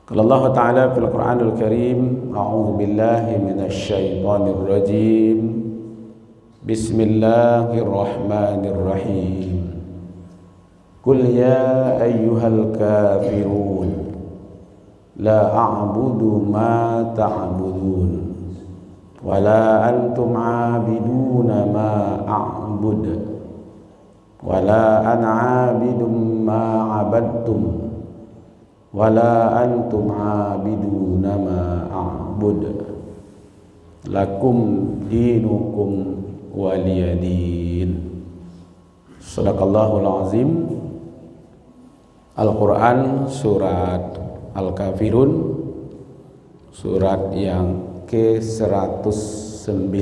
Qala Allah Ta'ala fil Qur'anil Karim, a'udzu billahi minasy syaithanir rajim. Bismillahirrahmanirrahim. Qul ya ayyuhal kafirun la a'budu ma ta'budun wa la antum 'abiduna ma a'bud wa la ana 'abidum ma 'abadtum wala antum abiduna ma a'bud lakum dinukum waliyadin. Sadaqallahul azim. Al-Quran surat Al-Kafirun, surat yang ke-109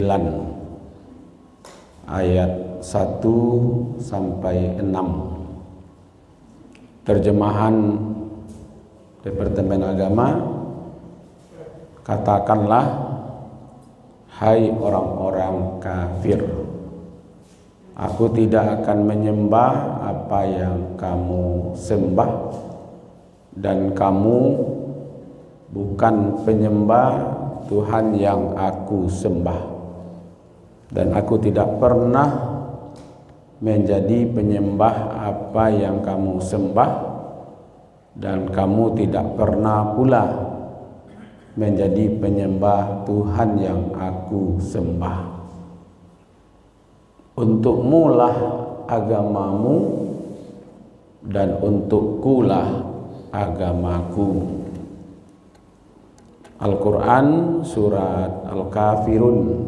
ayat 1 sampai 6. Terjemahan Departemen Agama, katakanlah, hai orang-orang kafir, aku tidak akan menyembah apa yang kamu sembah, dan kamu bukan penyembah Tuhan yang aku sembah, dan aku tidak pernah menjadi penyembah apa yang kamu sembah, dan kamu tidak pernah pula menjadi penyembah Tuhan yang aku sembah. Untukmu lah agamamu, dan untukkulah agamaku. Al-Quran surat Al-Kafirun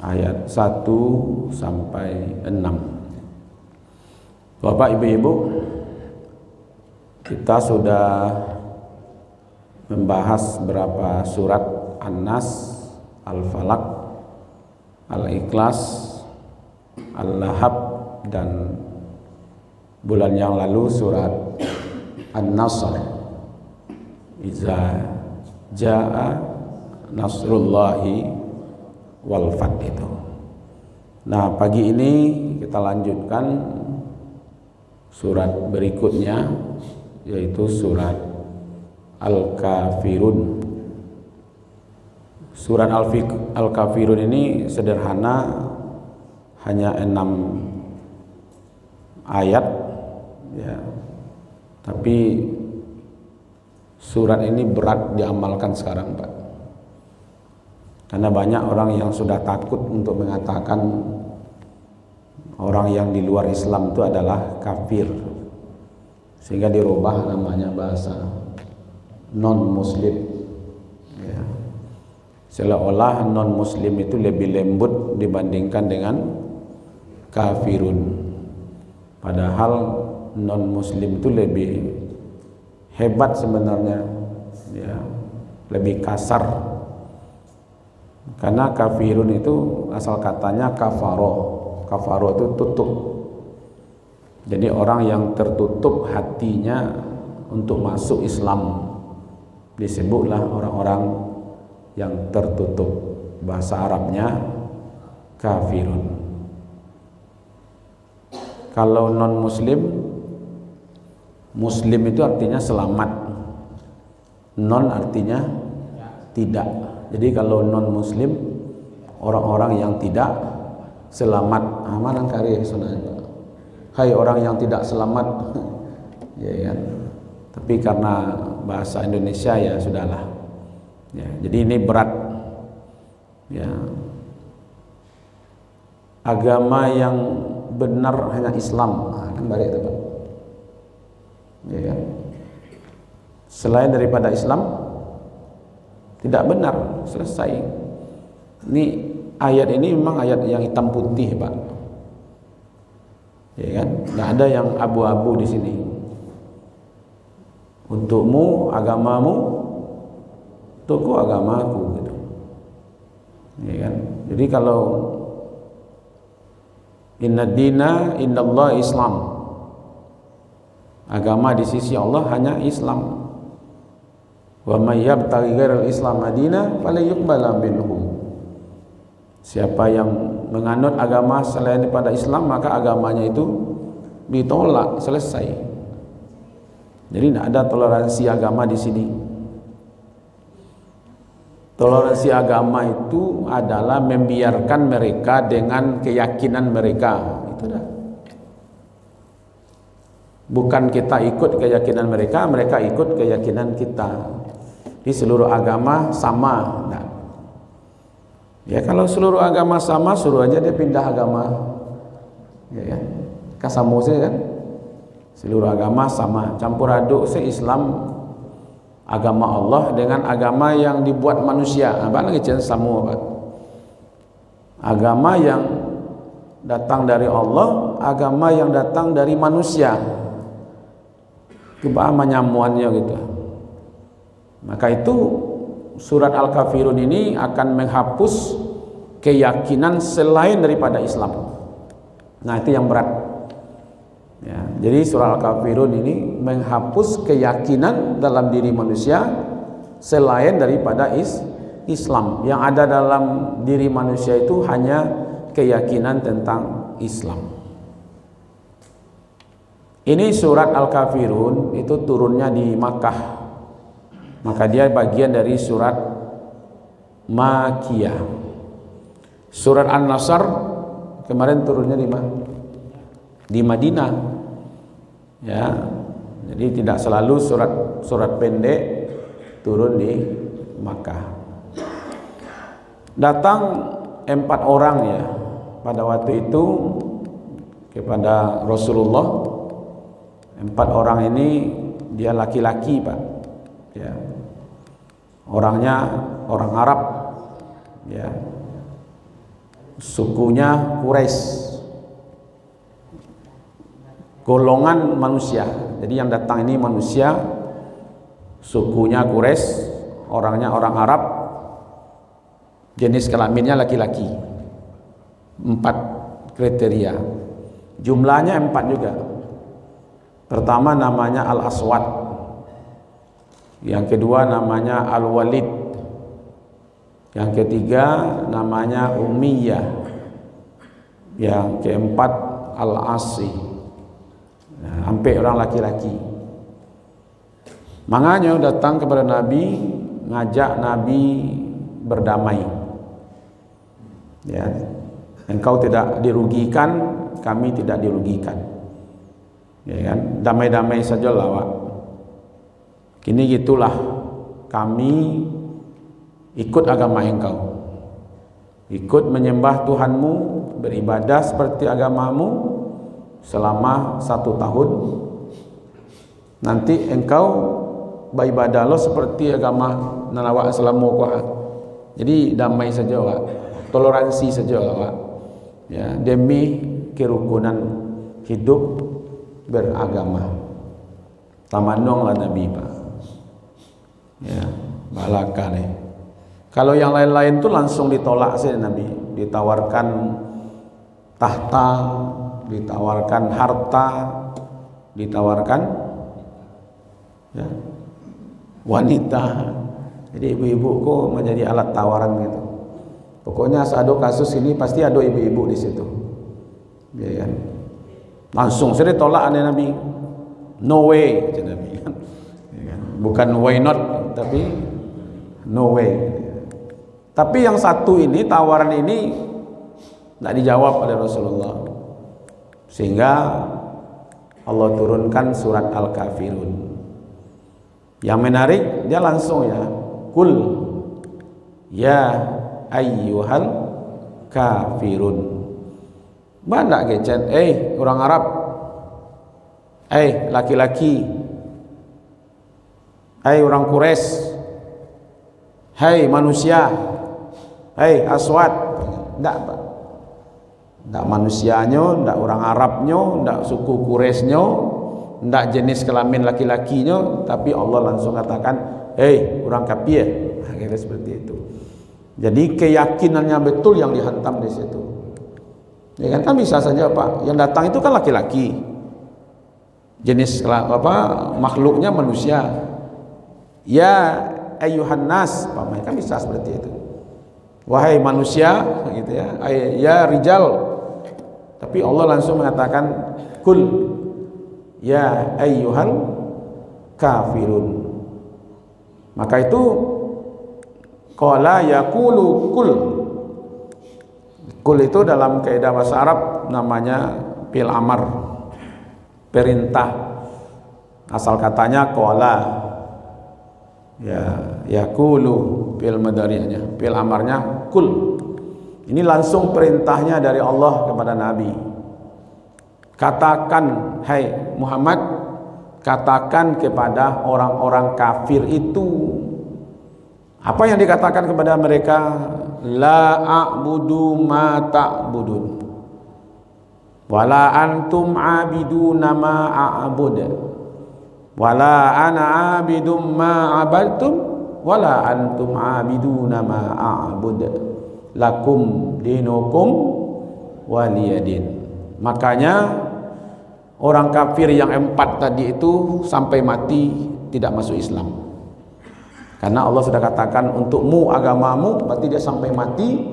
ayat 1 sampai 6. Bapak, Ibu-ibu, kita sudah membahas berapa surat: An-Nas, Al-Falaq, Al-Ikhlas, Al-Lahab, dan bulan yang lalu surat An-Nasr, Iza Ja'a Nasrullahi wal Fath itu. Nah, pagi ini kita lanjutkan surat berikutnya, yaitu surat Al-Kafirun. Surat Al-Kafirun ini sederhana, hanya 6 ayat ya. Tapi surat ini berat diamalkan sekarang, Pak. Karena banyak orang yang sudah takut untuk mengatakan orang yang di luar Islam itu adalah kafir, sehingga dirubah namanya bahasa non-muslim ya. Seolah-olah non-muslim itu lebih lembut dibandingkan dengan kafirun, padahal non-muslim itu lebih hebat sebenarnya ya, lebih kasar. Karena kafirun itu asal katanya kafaro. Kafaro itu tutup. Jadi orang yang tertutup hatinya untuk masuk Islam disebutlah orang-orang yang tertutup. Bahasa Arabnya kafirun. Kalau non-muslim, muslim itu artinya selamat, non artinya tidak. Jadi kalau non-muslim, orang-orang yang tidak selamat. Amanan karya sebenarnya. Hai orang yang tidak selamat ya kan. Tapi karena bahasa Indonesia ya sudahlah ya. Jadi ini berat ya. Agama yang benar hanya Islam, kan baik itu, Pak ya kan? Selain daripada Islam tidak benar, selesai. Ini ayat ini memang ayat yang hitam putih, Pak ya kan, nggak ada yang abu-abu di sini. Untukmu agamamu, untukku agamaku gitu ya kan. Jadi kalau inna dina indallah Islam, agama di sisi Allah hanya Islam. Wa may yabtaghi ghairal Islam madina falyuqbala minhu. Siapa yang menganut agama selain daripada Islam, maka agamanya itu ditolak, selesai. Jadi tidak ada toleransi agama di sini. Toleransi agama itu adalah membiarkan mereka dengan keyakinan mereka. Itu dah. Bukan kita ikut keyakinan mereka, mereka ikut keyakinan kita. Di seluruh agama sama. Nah. Ya kalau seluruh agama sama, suruh aja dia pindah agama. Ya kan? Kasamu sih kan? Seluruh agama sama. Campur aduk se-Islam, agama Allah dengan agama yang dibuat manusia. Apa lagi jangan sama, Pak? Agama yang datang dari Allah, agama yang datang dari manusia. Kebahaman nyamuannya gitu. Maka itu surat Al-Kafirun ini akan menghapus keyakinan selain daripada Islam. Nah, itu yang berat. Ya, jadi surah Al-Kafirun ini menghapus keyakinan dalam diri manusia selain daripada Islam. Yang ada dalam diri manusia itu hanya keyakinan tentang Islam. Ini surat Al-Kafirun itu turunnya di Makkah. Maka dia bagian dari surat Makkiyah. Surat An-Nasr kemarin turunnya di mana? Di Madinah. Ya. Jadi tidak selalu surat pendek turun di Makkah. Datang 4 orang ya pada waktu itu kepada Rasulullah. 4 orang ini dia laki-laki, Pak. Ya. Orangnya orang Arab. Ya. Sukunya Quraisy. Golongan manusia. Jadi yang datang ini manusia, sukunya Quraisy, orangnya orang Arab, jenis kelaminnya laki-laki. 4 kriteria. Jumlahnya 4 juga. Pertama namanya Al-Aswad. Yang kedua namanya Al-Walid. Yang ketiga namanya Umayyah. Yang keempat Al-Asi. Nah, hampir orang laki-laki. Makanya datang kepada Nabi, ngajak Nabi berdamai. Ya, engkau tidak dirugikan, kami tidak dirugikan. Ya kan, damai-damai saja lah, Pak. Kini gitulah, kami ikut agama engkau, ikut menyembah Tuhanmu, beribadah seperti agamamu selama 1 tahun. Nanti engkau beribadah lo seperti agama nanawak selamu kuah. Jadi damai saja, Pak. Toleransi saja, Pak. Ya, demi kerukunan hidup beragama. Tamanonglah Nabi, Pak. Ya, balaka nih. Kalau yang lain-lain tuh langsung ditolak sih Nabi. Ditawarkan tahta, ditawarkan harta, ditawarkan ya, wanita. Jadi ibu-ibu kok menjadi alat tawaran gitu. Pokoknya ada kasus ini pasti ada ibu-ibu di situ. Ya kan? Langsung saya ditolak oleh Nabi. No way, kata Nabi. Bukan why not, tapi no way. Tapi yang satu ini, tawaran ini tidak dijawab oleh Rasulullah. Sehingga Allah turunkan surat Al-Kafirun. Yang menarik, dia langsung ya, Kul ya ayyuhal kafirun. Banyak gecen, orang Arab, laki-laki, orang Quraisy, manusia, Aswad. Tidak manusianya, tidak orang Arabnya, tidak suku Quraisynya, tidak jenis kelamin laki-lakinya, tapi Allah langsung katakan, orang kafir. Akhirnya seperti itu. Jadi keyakinannya betul yang dihantam di situ. Ya kan bisa saja, Pak. Yang datang itu kan laki-laki. Jenis makhluknya manusia. Ya ayyuhan nas, kan bisa seperti itu. Wahai manusia, gitu ya. Ya rijal. Tapi Allah langsung mengatakan kul ya ayyuhal kafirun. Maka itu qala yaqulu kul. Kul itu dalam kaidah bahasa Arab namanya fi'il amar, perintah. Asal katanya qala. Ya, yaqulu fi'il mudhari'nya, fi'il amarnya kul. Ini langsung perintahnya dari Allah kepada Nabi. Katakan, hai Muhammad, katakan kepada orang-orang kafir itu. Apa yang dikatakan kepada mereka? La a'budu ma ta'budun wala antum abiduna ma a'bud wala ana abidum ma abadtum wala antum abiduna ma a'bud lakum dinukum waliyadin. Makanya orang kafir yang 4 tadi itu sampai mati tidak masuk Islam. Karena Allah sudah katakan untukmu agamamu, berarti dia sampai mati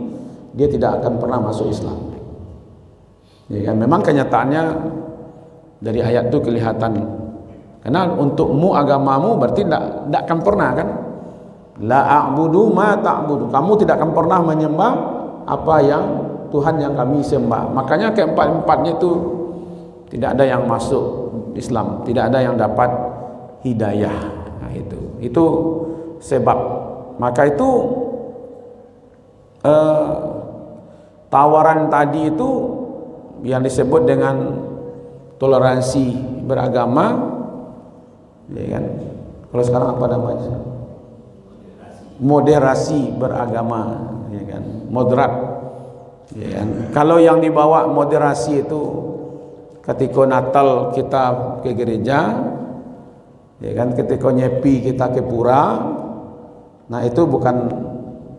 dia tidak akan pernah masuk Islam. Ya kan? Memang kenyataannya dari ayat itu kelihatan. Karena untukmu agamamu berarti tidak akan pernah kan? La a'budu ma ta'budu. Kamu tidak akan pernah menyembah apa yang Tuhan yang kami sembah. Makanya keempat-empatnya itu tidak ada yang masuk Islam, tidak ada yang dapat hidayah. Nah, itu sebab. Maka itu tawaran tadi itu yang disebut dengan toleransi beragama, ya kan? Kalau sekarang apa namanya? Moderasi beragama, ya kan? Moderat, ya kan? Kalau yang dibawa moderasi itu ketika Natal kita ke gereja, ya kan? Ketika nyepi kita ke pura. Nah itu bukan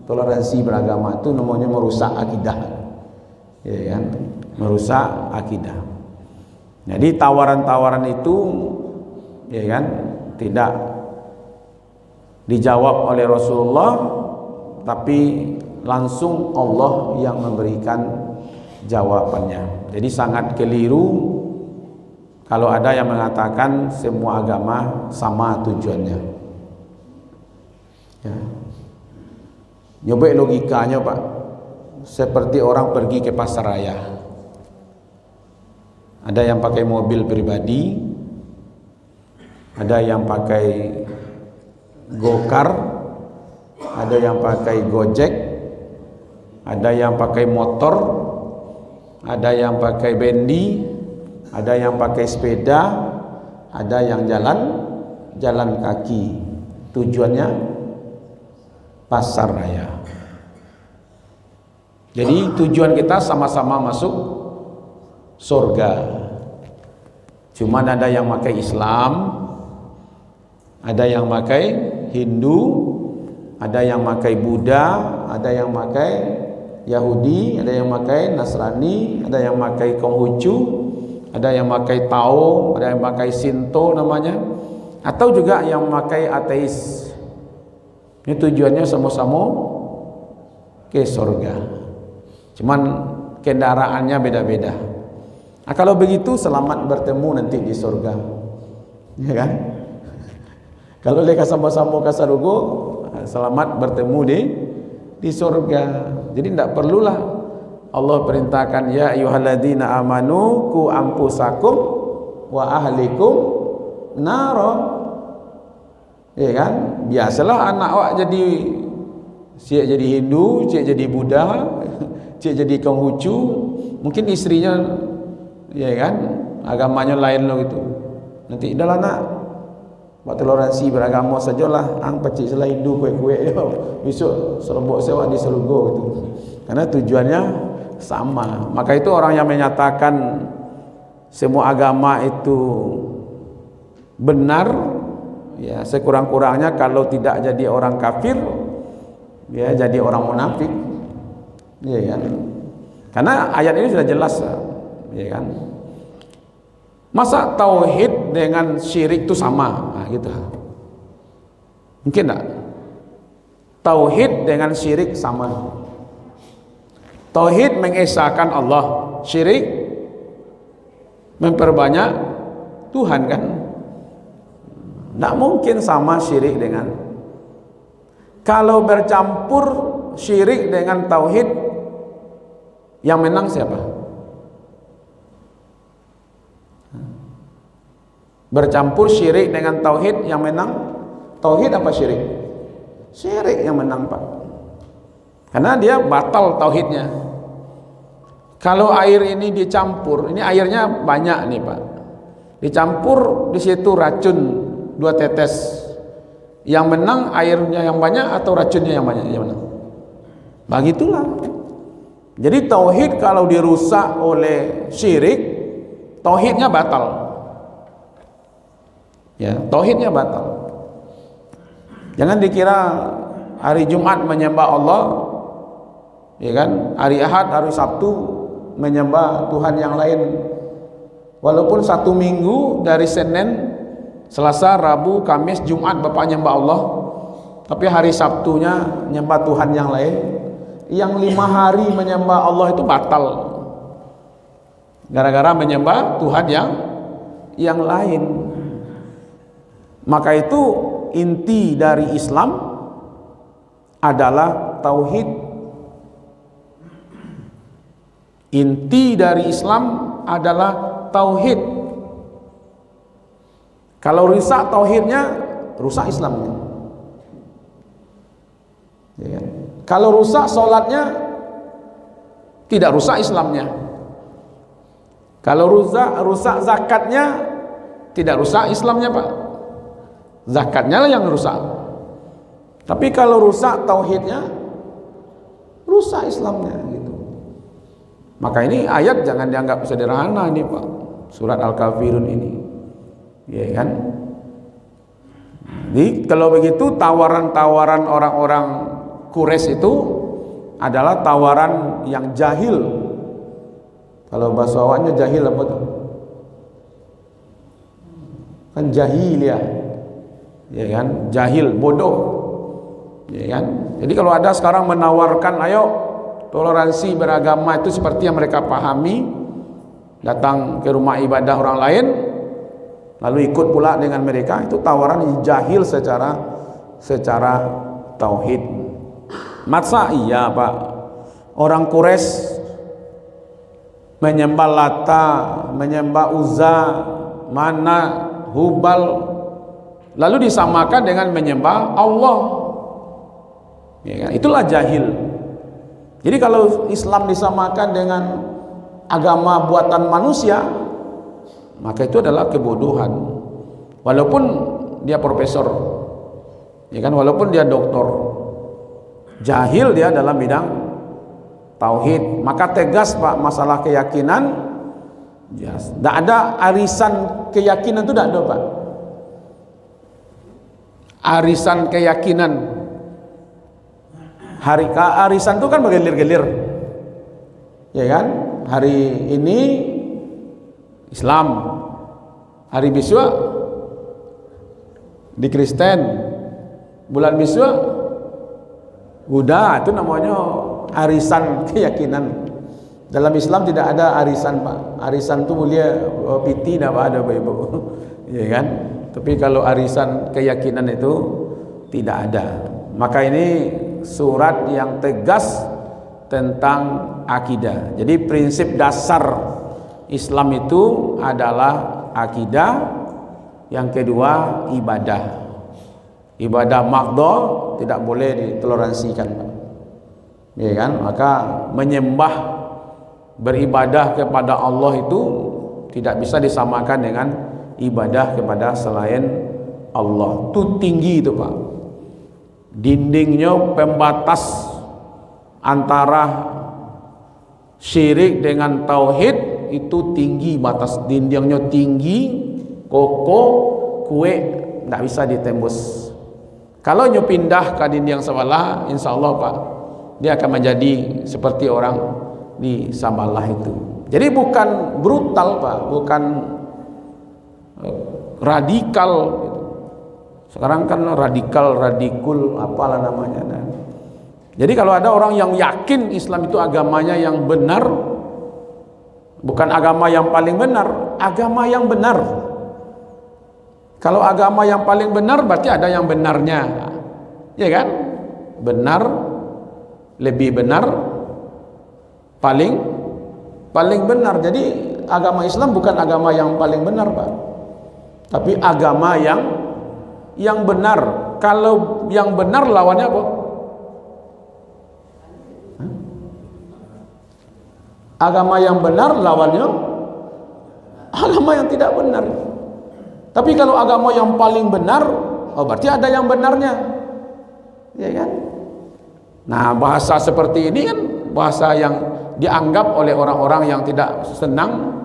toleransi beragama, itu namanya merusak akidah, ya kan? Merusak akidah. Jadi tawaran-tawaran itu, ya kan, tidak dijawab oleh Rasulullah, tapi langsung Allah yang memberikan jawabannya. Jadi sangat keliru kalau ada yang mengatakan semua agama sama tujuannya. Ya. Nyoba logikanya Pak, seperti orang pergi ke pasar raya. Ada yang pakai mobil pribadi, ada yang pakai gokar, ada yang pakai gojek, ada yang pakai motor, ada yang pakai bendi, ada yang pakai sepeda, ada yang jalan kaki. Tujuannya pasar raya. Jadi tujuan kita sama-sama masuk surga. Cuman ada yang pakai Islam, ada yang pakai Hindu, ada yang pakai Buddha, ada yang pakai Yahudi, ada yang pakai Nasrani, ada yang pakai Konghucu, ada yang pakai Tao, ada yang pakai Shinto namanya, atau juga yang pakai ateis. Ini tujuannya sama-sama ke surga. Cuman kendaraannya beda-beda. Nah, kalau begitu selamat bertemu nanti di surga. Ya kan? Kalau mereka sama-sama ke surga, selamat bertemu di surga. Jadi tidak perlulah Allah perintahkan ya ayyuhalladzina amanu qu anfusakum wa ahlikum nara. Ya kan? Biasalah anak awak jadi cik jadi Hindu, cik jadi Buddha, cik jadi Konghucu, mungkin istrinya ya kan agamanya lain loh gitu. Nanti idahlah nak buat toleransi beragama sajalah, ang pacik salah Hindu kuek-kuek besok serobok sewa di Selangor gitu. Karena tujuannya sama. Maka itu orang yang menyatakan semua agama itu benar, ya sekurang-kurangnya kalau tidak jadi orang kafir, ya jadi orang munafik, ya kan? Karena ayat ini sudah jelas, ya kan? Masa tauhid dengan syirik itu sama? Nah, gitu. Mungkin tak? Tauhid dengan syirik sama. Tauhid mengesahkan Allah, syirik memperbanyak Tuhan kan? Tidak mungkin sama syirik dengan. Kalau bercampur syirik dengan tauhid, yang menang siapa? Bercampur syirik dengan tauhid, yang menang tauhid apa syirik? Syirik yang menang, Pak. Karena dia batal tauhidnya. Kalau air ini dicampur, ini airnya banyak nih, Pak. Dicampur di situ racun 2 tetes. Yang menang airnya yang banyak atau racunnya yang banyak? Yang menang. Begitulah. Jadi tauhid kalau dirusak oleh syirik, tauhidnya batal. Ya, tauhidnya batal. Jangan dikira hari Jumat menyembah Allah, ya kan? Hari Ahad, hari Sabtu menyembah Tuhan yang lain. Walaupun 1 minggu dari Senin, Selasa, Rabu, Kamis, Jumat Bapak nyembah Allah, tapi hari Sabtunya nyembah Tuhan yang lain. Yang 5 hari menyembah Allah itu batal, gara-gara menyembah Tuhan yang lain. Maka itu inti dari Islam adalah tauhid. Inti dari Islam adalah tauhid. Kalau rusak tauhidnya, rusak Islamnya. Ya. Kalau rusak sholatnya, tidak rusak Islamnya. Kalau rusak zakatnya, tidak rusak Islamnya, Pak. Zakatnya lah yang rusak. Tapi kalau rusak tauhidnya, rusak Islamnya gitu. Maka ini ayat jangan dianggap sederhana ini, Pak. Surat Al-Kafirun ini. Ya kan? Jadi kalau begitu tawaran-tawaran orang-orang Quraisy itu adalah tawaran yang jahil. Kalau bahasa awaknya jahil apa tuh? Kan jahil ya. Ya kan? Jahil, bodoh. Ya kan? Jadi kalau ada sekarang menawarkan, ayo toleransi beragama itu seperti yang mereka pahami, datang ke rumah ibadah orang lain lalu ikut pula dengan mereka, itu tawaran jahil secara tauhid. Masa iya, Pak, orang Quraisy menyembah Lata, menyembah Uzza, Mana, Hubal, lalu disamakan dengan menyembah Allah. Ya kan? Itulah jahil. Jadi kalau Islam disamakan dengan agama buatan manusia, maka itu adalah kebodohan. Walaupun dia profesor, ya kan, walaupun dia doktor, jahil dia dalam bidang tauhid. Maka tegas, Pak, masalah keyakinan. Tidak ada arisan keyakinan, itu tidak ada, Pak. Arisan keyakinan, arisan itu kan bergilir-gilir, ya kan? Hari ini Islam, hari besok di Kristen, bulan besok Buddha. Itu namanya arisan keyakinan. Dalam Islam tidak ada arisan, Pak. Arisan itu mulia piti, tidak ada, Bapak Ibu. Ya kan? Tapi kalau arisan keyakinan itu tidak ada. Maka ini surat yang tegas tentang akidah. Jadi prinsip dasar Islam itu adalah akidah, yang kedua ibadah. Ibadah maqdha tidak boleh ditoleransikan, Pak. Ya kan? Maka menyembah, beribadah kepada Allah itu tidak bisa disamakan dengan ibadah kepada selain Allah. Itu tinggi itu, Pak. Dindingnya pembatas antara syirik dengan tauhid itu tinggi, batas dindingnya tinggi, kokoh, kuat, tidak bisa ditembus. Kalau nyu pindah ke dinding sebelah, insya Allah, Pak, dia akan menjadi seperti orang di Sambalah itu. Jadi bukan brutal, Pak, bukan radikal. Sekarang kan radikul, apalah namanya. Jadi kalau ada orang yang yakin Islam itu agamanya yang benar, bukan agama yang paling benar, agama yang benar. Kalau agama yang paling benar berarti ada yang benarnya, ya kan? Benar, lebih benar, paling benar. Jadi agama Islam bukan agama yang paling benar, Pak, tapi agama yang benar. Kalau yang benar lawannya apa? Agama yang benar lawannya agama yang tidak benar. Tapi kalau agama yang paling benar, oh berarti ada yang benarnya, ya kan? Nah, bahasa seperti ini kan bahasa yang dianggap oleh orang-orang yang tidak senang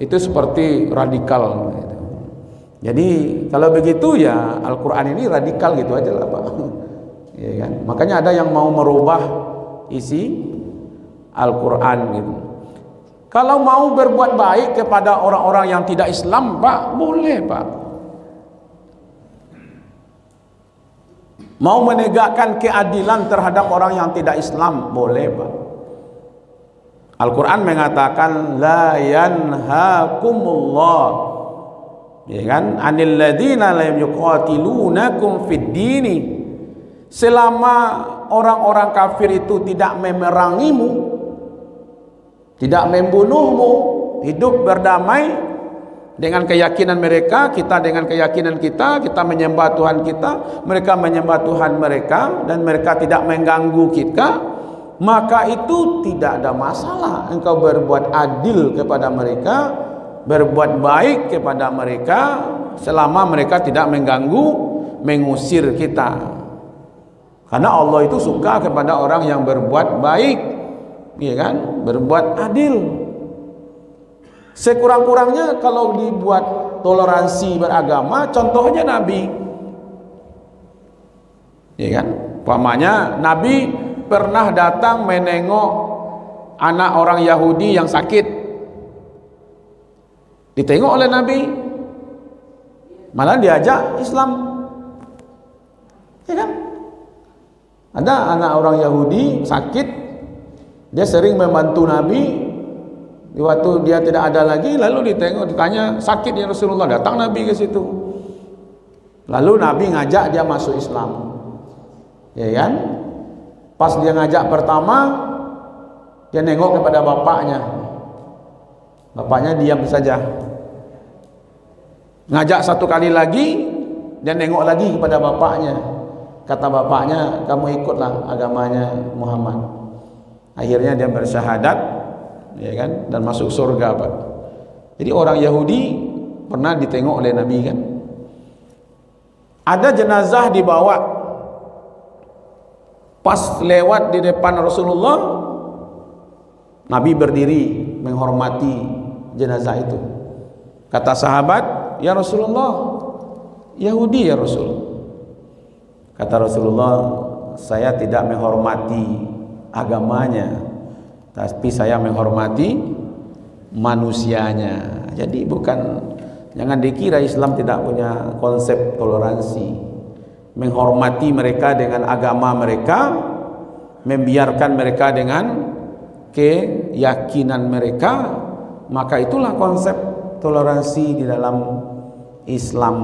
itu seperti radikal. Jadi kalau begitu ya Al-Quran ini radikal gitu aja lah, Pak. Ya kan? Makanya ada yang mau merubah isi Al-Quran gitu. Kalau mau berbuat baik kepada orang-orang yang tidak Islam, Pak, boleh, Pak. Mau menegakkan keadilan terhadap orang yang tidak Islam, boleh, Pak. Al-Quran mengatakan la yanhakumullah, ya kan, anil ladzina lam yuqatilunakum fid dini. Selama orang-orang kafir itu tidak memerangimu, tidak membunuhmu, hidup berdamai dengan keyakinan mereka, kita dengan keyakinan kita, kita menyembah Tuhan kita, mereka menyembah Tuhan mereka, dan mereka tidak mengganggu kita, maka itu tidak ada masalah engkau berbuat adil kepada mereka, berbuat baik kepada mereka, selama mereka tidak mengganggu, mengusir kita. Karena Allah itu suka kepada orang yang berbuat baik, ya kan, berbuat adil. Sekurang-kurangnya kalau dibuat toleransi beragama, contohnya Nabi, ya kan, umpamanya Nabi pernah datang menengok anak orang Yahudi yang sakit, ditengok oleh Nabi, malah diajak Islam, ya kan. Ada anak orang Yahudi sakit, dia sering membantu Nabi. Waktu dia tidak ada lagi, lalu ditanya, sakit ya Rasulullah, datang Nabi ke situ. Lalu Nabi ngajak dia masuk Islam, ya kan? Pas dia ngajak pertama, dia nengok kepada bapaknya. Bapaknya diam saja. Ngajak satu kali lagi, dia nengok lagi kepada bapaknya. Kata bapaknya, kamu ikutlah agamanya Muhammad. Akhirnya dia bersyahadat, ya kan, dan masuk surga, Pak. Jadi orang Yahudi pernah ditengok oleh Nabi, kan. Ada jenazah dibawa, pas lewat di depan Rasulullah, Nabi berdiri menghormati jenazah itu. Kata sahabat, ya Rasulullah, Yahudi ya Rasul. Kata Rasulullah, saya tidak menghormati agamanya, tapi saya menghormati manusianya. Jadi jangan dikira Islam tidak punya konsep toleransi. Menghormati mereka dengan agama mereka, membiarkan mereka dengan keyakinan mereka, maka itulah konsep toleransi di dalam Islam,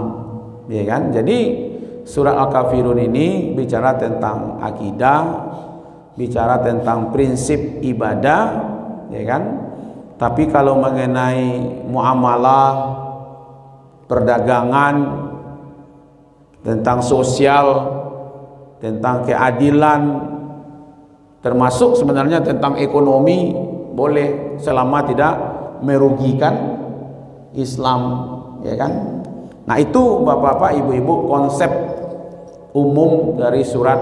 ya kan? Jadi surat Al-Kafirun ini bicara tentang akidah, bicara tentang prinsip ibadah, ya kan? Tapi kalau mengenai muamalah, perdagangan, tentang sosial, tentang keadilan, termasuk sebenarnya tentang ekonomi, boleh selama tidak merugikan Islam, ya kan? Nah, itu Bapak-bapak, Ibu-ibu, konsep umum dari surat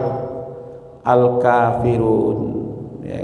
Al-Kafirun.